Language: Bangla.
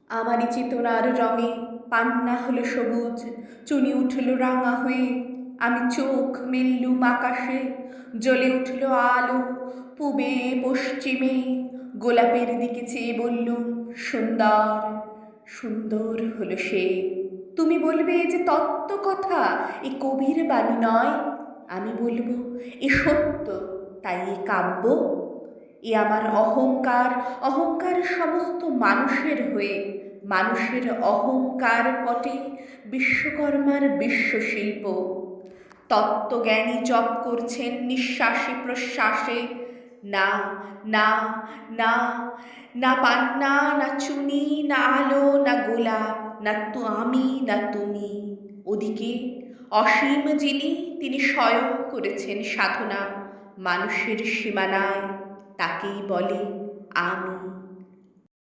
আমারই চেতনার রঙে পান্না হলো সবুজ, চুনি উঠল রাঙা হয়ে। আমি চোখ মেললুম আকাশে, জ্বলে উঠল আলো পূবে পশ্চিমে। গোলাপের দিকে চেয়ে বললুম, সুন্দর, সুন্দর হলো সে। তুমি বলবে এ যে তত্ত্ব কথা, এ কবির বাণী নয়। আমি বলবো এ সত্য, তাই এ কাব্য। এ আমার অহংকার, অহংকার সমস্ত মানুষের হয়ে। মানুষের অহংকার পটে বিশ্বকর্মার বিশ্বশিল্প। তত্ত্বজ্ঞানী জপ করছেন নিঃশ্বাসে প্রশ্বাসে। না, না, না, না পান্না, না চুনি, না আলো, না গোলাপ, না তো আমি, না তুমি। ওদিকে অসীম যিনি, তিনি স্বয়ং করেছেন সাধনা মানুষের সীমানায়, তাকেই বলে আমি।